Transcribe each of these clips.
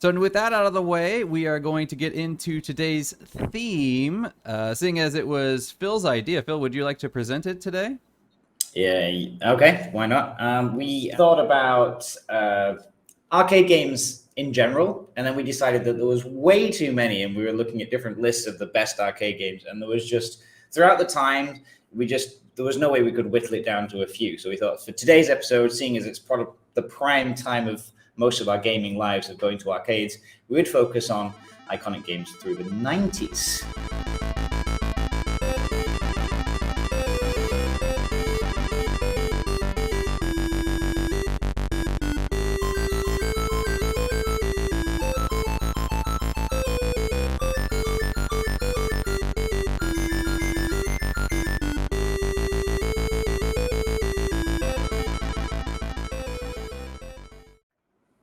So with that out of the way, we are going to get into today's theme. Seeing as it was Phil's idea, Phil, would you like to present it today? Yeah, okay, why not? We thought about arcade games in general, and then we decided that there was way too many, and we were looking at different lists of the best arcade games, and there was just throughout the time there was no way we could whittle it down to a few. So we thought for today's episode, seeing as it's probably the prime time of most of our gaming lives of going to arcades, we would focus on iconic games through the 90s.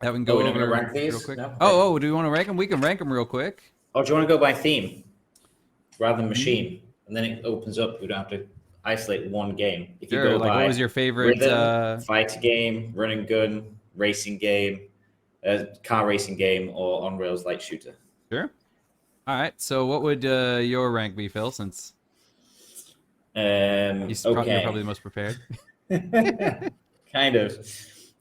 That we can go we're not over going to rank these? real quick. No? Oh, do we want to rank them? We can rank them real quick. Oh, do you want to go by theme rather than machine? And then it opens up. We don't have to isolate one game. If Sure, you go like by what was your favorite rhythm, fighter game, run and gun, racing game, car racing game, or on rails light shooter. Sure. All right. So what would your rank be, Phil? Since you're probably the most prepared. Kind of.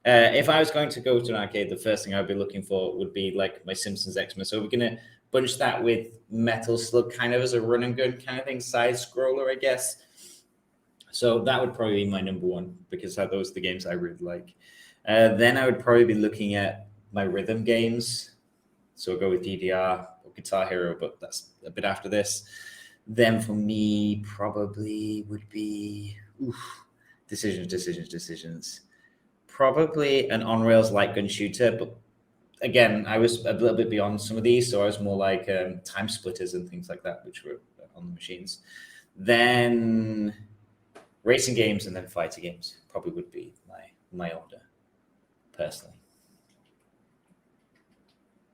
If I was going to go to an arcade, the first thing I'd be looking for would be like my Simpsons Xmas. So we're going to bunch that with Metal Slug kind of as a run and gun kind of thing, side scroller, I guess. So that would probably be my number one because those are the games I really like. Then I would probably be looking at my rhythm games. So I'll go with DDR or Guitar Hero, but that's a bit after this. Then for me, probably would be decisions. Probably an on-rails light gun shooter, but again, I was a little bit beyond some of these, so I was more like time splitters and things like that, which were on the machines. Then racing games and then fighter games probably would be my order, personally.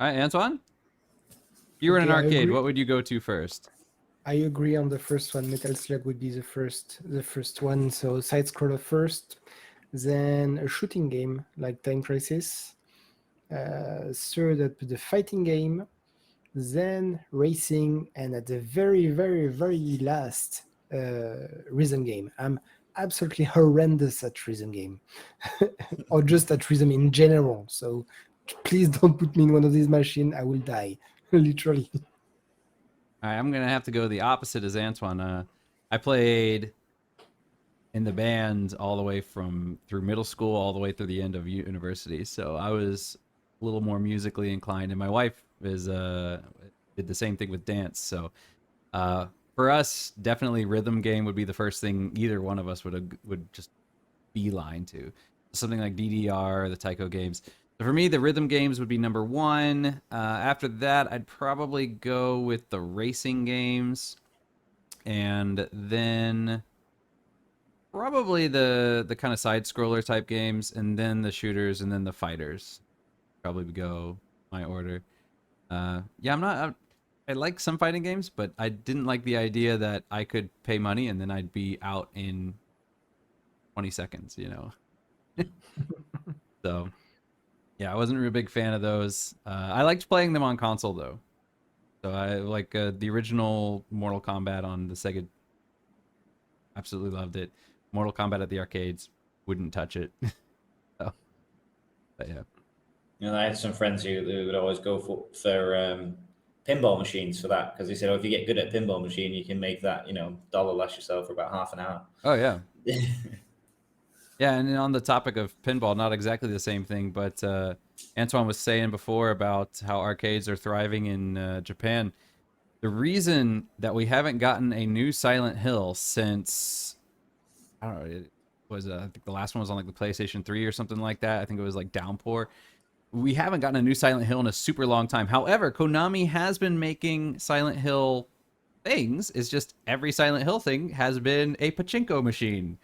All right, Antoine? If you were in an arcade, what would you go to first? I agree on the first one. Metal Slug would be the first one. So side scroller first, then a shooting game like Time Crisis. Third, the fighting game, then racing, and at the very, very, very last, rhythm game. I'm absolutely horrendous at rhythm game, or just at rhythm in general. So please don't put me in one of these machines. I will die, literally. All right, I'm gonna have to go the opposite as Antoine. I played in the band all the way through middle school, all the way through the end of university. So I was a little more musically inclined, and my wife did the same thing with dance. So for us, definitely rhythm game would be the first thing either one of us would just beeline to. Something like DDR, the Tyco games. So for me, the rhythm games would be number one. After that, I'd probably go with the racing games, and then probably the kind of side scroller type games, and then the shooters, and then the fighters. Probably would go my order. Yeah, I like some fighting games, but I didn't like the idea that I could pay money and then I'd be out in 20 seconds, you know. So yeah, I wasn't a real big fan of those. I liked playing them on console though. So I like the original Mortal Kombat on the Sega. Absolutely loved it. Mortal Kombat at the arcades, wouldn't touch it. So, but yeah. You know, I had some friends who would always go for pinball machines for that because they said, "Oh, if you get good at a pinball machine, you can make that, dollar last yourself for about half an hour." Oh yeah. Yeah, and on the topic of pinball, not exactly the same thing, but Antoine was saying before about how arcades are thriving in Japan. The reason that we haven't gotten a new Silent Hill since, I don't know, it was I think the last one was on like the PlayStation 3 or something like that. I think it was like Downpour. We haven't gotten a new Silent Hill in a super long time. However, Konami has been making Silent Hill things. It's just every Silent Hill thing has been a pachinko machine.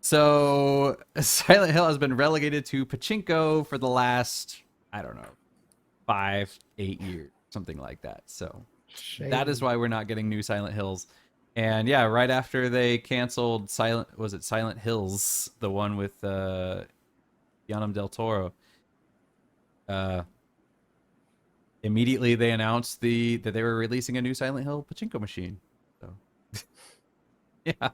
So Silent Hill has been relegated to pachinko for the last, I don't know, 5-8 years, something like that. So that is why we're not getting new Silent Hills. And yeah, right after they canceled Silent Hills, the one with Guillermo del Toro. immediately they announced that they were releasing a new Silent Hill pachinko machine. So yeah.